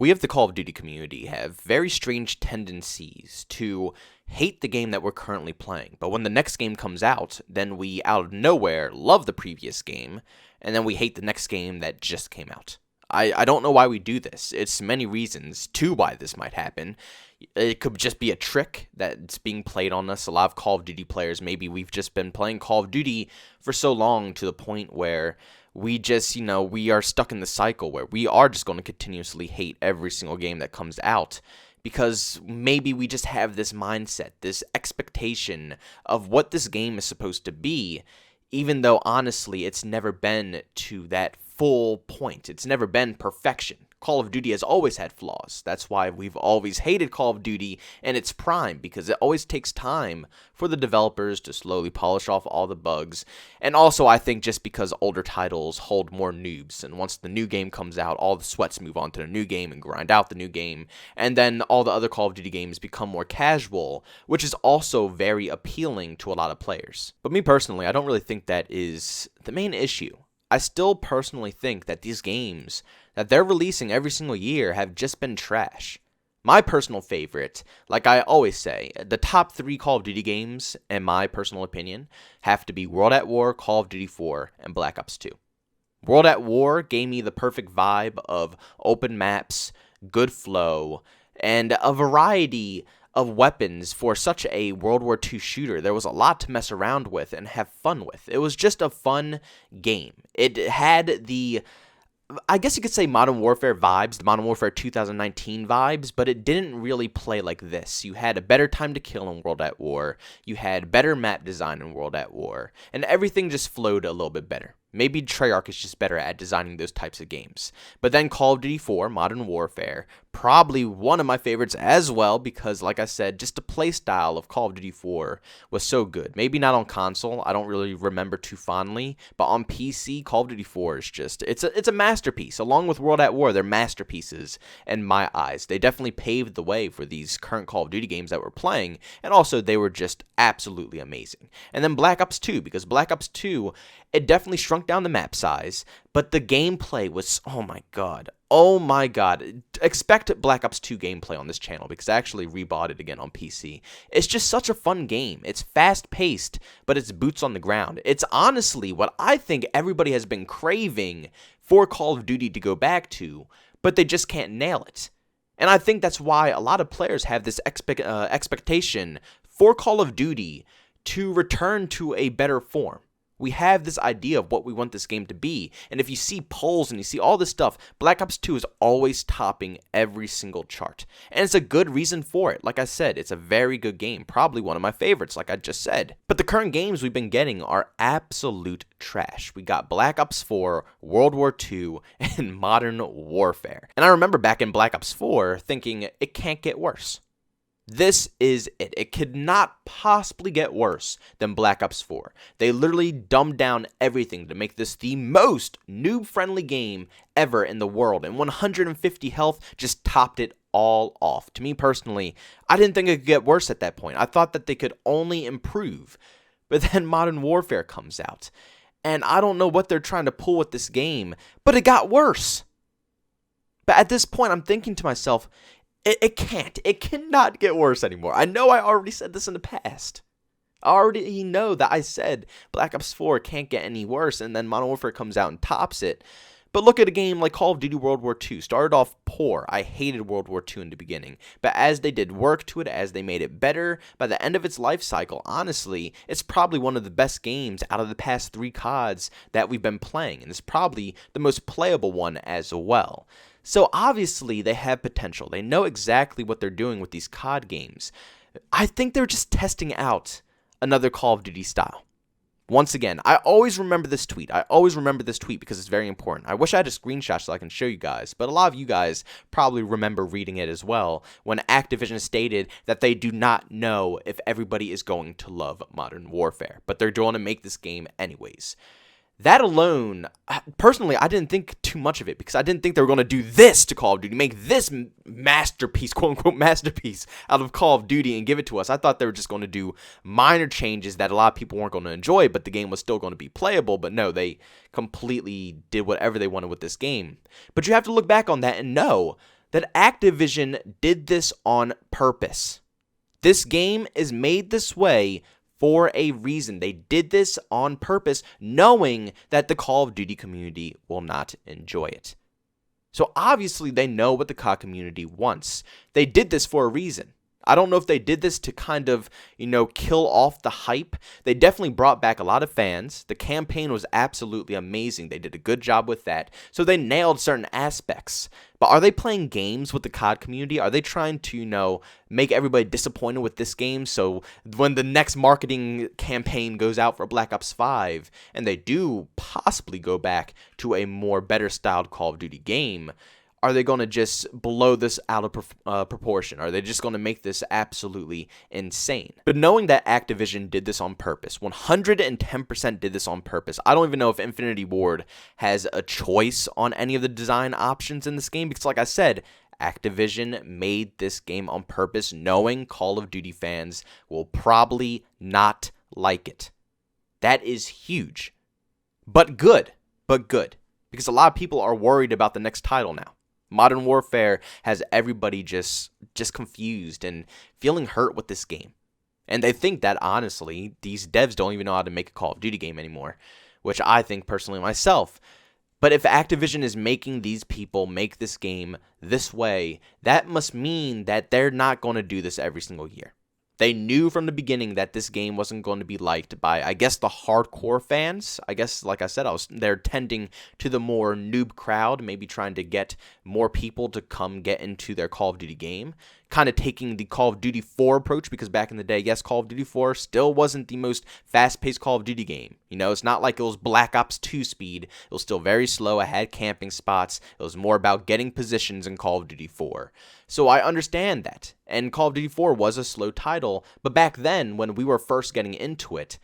We of the Call of Duty community have very strange tendencies to hate the game that we're currently playing. But when the next game comes out, then we out of nowhere love the previous game, and then we hate the next game that just came out. I don't know why we do this. It's many reasons to why this might happen. It could just be a trick that's being played on us. A lot of Call of Duty players, maybe we've just been playing Call of Duty for so long to the point where we just, we are stuck in the cycle where we are just going to continuously hate every single game that comes out because maybe we just have this mindset, this expectation of what this game is supposed to be, even though honestly it's never been to that full point. It's never been perfection. Call of Duty has always had flaws. That's why we've always hated Call of Duty in its prime, because it always takes time for the developers to slowly polish off all the bugs. And also, I think just because older titles hold more noobs, and once the new game comes out, all the sweats move on to the new game and grind out the new game, and then all the other Call of Duty games become more casual, which is also very appealing to a lot of players. But me personally, I don't really think that is the main issue. I still personally think that these games that they're releasing every single year have just been trash. My personal favorite, like I always say, the top 3 Call of Duty games, in my personal opinion, have to be World at War, Call of Duty 4, and Black Ops 2. World at War gave me the perfect vibe of open maps, good flow, and a variety of weapons for such a World War II shooter. There was a lot to mess around with and have fun with. It was just a fun game. It had the, I guess you could say, Modern Warfare vibes, the Modern Warfare 2019 vibes, but it didn't really play like this. You had a better time to kill in World at War. You had better map design in World at War, and everything just flowed a little bit better. Maybe Treyarch is just better at designing those types of games. But then Call of Duty 4, Modern Warfare, probably one of my favorites as well because, like I said, just the play style of Call of Duty 4 was so good. Maybe not on console, I don't really remember too fondly, but on PC, Call of Duty 4 is just, it's a masterpiece. Along with World at War, they're masterpieces in my eyes. They definitely paved the way for these current Call of Duty games that we're playing, and also they were just absolutely amazing. And then Black Ops 2, because Black Ops 2, it definitely shrunk down the map size, but the gameplay was, oh my god. Expect Black Ops 2 gameplay on this channel because I actually rebought it again on PC. It's just such a fun game. It's fast-paced, but it's boots on the ground. It's honestly what I think everybody has been craving for Call of Duty to go back to, but they just can't nail it. And I think that's why a lot of players have this expectation for Call of Duty to return to a better form. We have this idea of what we want this game to be, and if you see polls and you see all this stuff, Black Ops 2 is always topping every single chart. And it's a good reason for it. Like I said, it's a very good game, probably one of my favorites, like I just said. But the current games we've been getting are absolute trash. We got Black Ops 4, World War II, and Modern Warfare. And I remember back in Black Ops 4 thinking, it can't get worse. This is it. It could not possibly get worse than Black Ops 4. They literally dumbed down everything to make this the most noob-friendly game ever in the world, and 150 health just topped it all off. To me personally, I didn't think it could get worse at that point. I thought that they could only improve, but then Modern Warfare comes out, and I don't know what they're trying to pull with this game, but it got worse. But at this point, I'm thinking to myself, it cannot get worse anymore. I know I already said this in the past. I already know that I said Black Ops 4 can't get any worse, and then Modern Warfare comes out and tops it. But look at a game like Call of Duty World War II. Started off poor. I hated World War II in the beginning. But as they did work to it, as they made it better, by the end of its life cycle, honestly, it's probably one of the best games out of the past 3 CODs that we've been playing. And it's probably the most playable one as well. So obviously they have potential. They know exactly what they're doing with these COD games. I think they're just testing out another Call of Duty style. Once again, I always remember this tweet. Because it's very important. I wish I had a screenshot so I can show you guys, but a lot of you guys probably remember reading it as well when Activision stated that they do not know if everybody is going to love Modern Warfare, but they're going to make this game anyways. That alone, personally, I didn't think too much of it because I didn't think they were going to do this to Call of Duty, make this masterpiece, quote-unquote masterpiece, out of Call of Duty and give it to us. I thought they were just going to do minor changes that a lot of people weren't going to enjoy, but the game was still going to be playable. But no, they completely did whatever they wanted with this game. But you have to look back on that and know that Activision did this on purpose. This game is made this way for a reason. They did this on purpose, knowing that the Call of Duty community will not enjoy it. So obviously they know what the COD community wants. They did this for a reason. I don't know if they did this to kind of, kill off the hype. They definitely brought back a lot of fans. The campaign was absolutely amazing. They did a good job with that. So they nailed certain aspects. But are they playing games with the COD community? Are they trying to, make everybody disappointed with this game? So when the next marketing campaign goes out for Black Ops 5, and they do possibly go back to a more better styled Call of Duty game, are they going to just blow this out of proportion? Are they just going to make this absolutely insane? But knowing that Activision did this on purpose, 110% did this on purpose. I don't even know if Infinity Ward has a choice on any of the design options in this game because, like I said, Activision made this game on purpose, knowing Call of Duty fans will probably not like it. That is huge. But good. Because a lot of people are worried about the next title now. Modern Warfare has everybody just confused and feeling hurt with this game. And they think that, honestly, these devs don't even know how to make a Call of Duty game anymore, which I think personally myself. But if Activision is making these people make this game this way, that must mean that they're not going to do this every single year. They knew from the beginning that this game wasn't going to be liked by, I guess, the hardcore fans. I guess, like I said, they're tending to the more noob crowd, maybe trying to get more people to come get into their Call of Duty game. Kind of taking the Call of Duty 4 approach, because back in the day, yes, Call of Duty 4 still wasn't the most fast-paced Call of Duty game. It's not like it was Black Ops 2 speed. It was still very slow. It had camping spots. It was more about getting positions in Call of Duty 4. So I understand that. And Call of Duty 4 was a slow title, but back then, when we were first getting into it,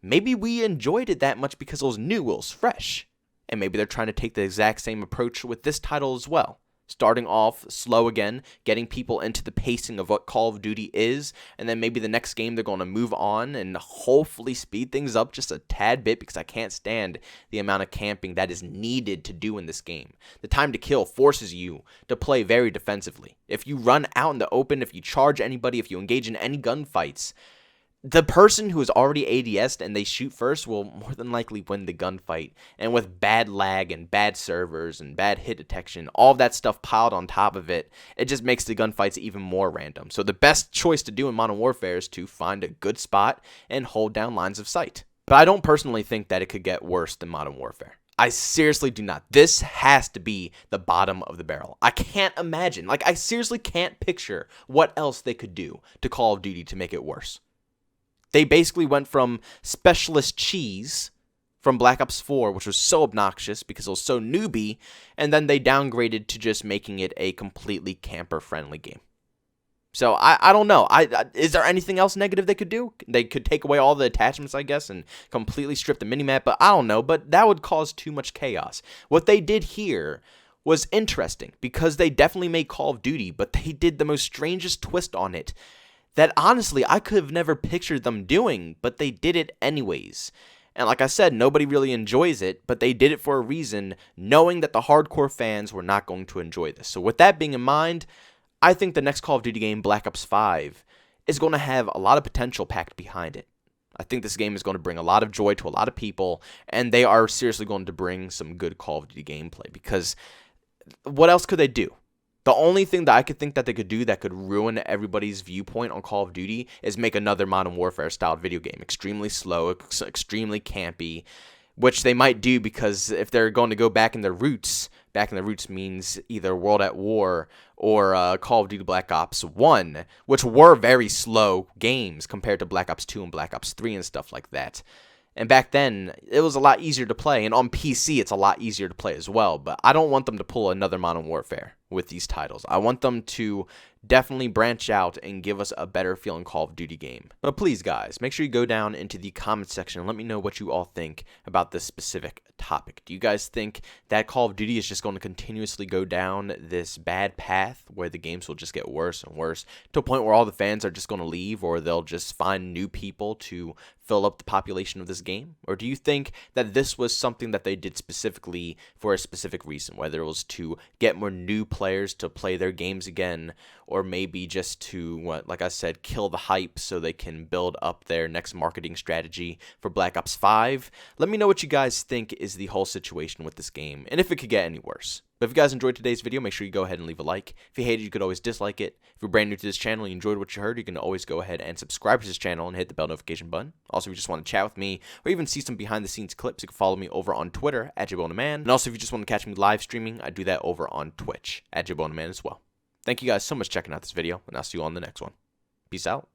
maybe we enjoyed it that much because it was new, it was fresh. And maybe they're trying to take the exact same approach with this title as well. Starting off slow again, getting people into the pacing of what Call of Duty is, and then maybe the next game they're going to move on and hopefully speed things up just a tad bit, because I can't stand the amount of camping that is needed to do in this game. The time to kill forces you to play very defensively. If you run out in the open, if you charge anybody, if you engage in any gunfights, the person who is already ADS'd and they shoot first will more than likely win the gunfight. And with bad lag and bad servers and bad hit detection, all of that stuff piled on top of it, it just makes the gunfights even more random. So the best choice to do in Modern Warfare is to find a good spot and hold down lines of sight. But I don't personally think that it could get worse than Modern Warfare. I seriously do not. This has to be the bottom of the barrel. I can't imagine. I seriously can't picture what else they could do to Call of Duty to make it worse. They basically went from Specialist Cheese from Black Ops 4, which was so obnoxious because it was so newbie, and then they downgraded to just making it a completely camper-friendly game. So I don't know. Is there anything else negative they could do? They could take away all the attachments, I guess, and completely strip the minimap, but I don't know. But that would cause too much chaos. What they did here was interesting because they definitely made Call of Duty, but they did the most strangest twist on it that honestly I could have never pictured them doing, but they did it anyways. And like I said, nobody really enjoys it, but they did it for a reason, knowing that the hardcore fans were not going to enjoy this. So with that being in mind, I think the next Call of Duty game, Black Ops 5, is going to have a lot of potential packed behind it. I think this game is going to bring a lot of joy to a lot of people, and they are seriously going to bring some good Call of Duty gameplay, because what else could they do? The only thing that I could think that they could do that could ruin everybody's viewpoint on Call of Duty is make another Modern Warfare style video game. Extremely slow, extremely campy, which they might do because if they're going to go back in their roots means either World at War or Call of Duty Black Ops 1, which were very slow games compared to Black Ops 2 and Black Ops 3 and stuff like that. And back then, it was a lot easier to play. And on PC, it's a lot easier to play as well. But I don't want them to pull another Modern Warfare with these titles. I want them to definitely branch out and give us a better feeling Call of Duty game. But please, guys, make sure you go down into the comment section and let me know what you all think about this specific topic. Do you guys think that Call of Duty is just going to continuously go down this bad path where the games will just get worse and worse to a point where all the fans are just going to leave, or they'll just find new people to fill up the population of this game? Or do you think that this was something that they did specifically for a specific reason, whether it was to get more new players to play their games again, or maybe just to, like I said, kill the hype so they can build up their next marketing strategy for Black Ops 5. Let me know what you guys think is the whole situation with this game, and if it could get any worse. But if you guys enjoyed today's video, make sure you go ahead and leave a like. If you hated it, you could always dislike it. If you're brand new to this channel and you enjoyed what you heard, you can always go ahead and subscribe to this channel and hit the bell notification button. Also, if you just want to chat with me or even see some behind the scenes clips, you can follow me over on Twitter at JbowenDaMan. And also, if you just want to catch me live streaming, I do that over on Twitch at JbowenDaMan as well. Thank you guys so much for checking out this video, and I'll see you on the next one. Peace out.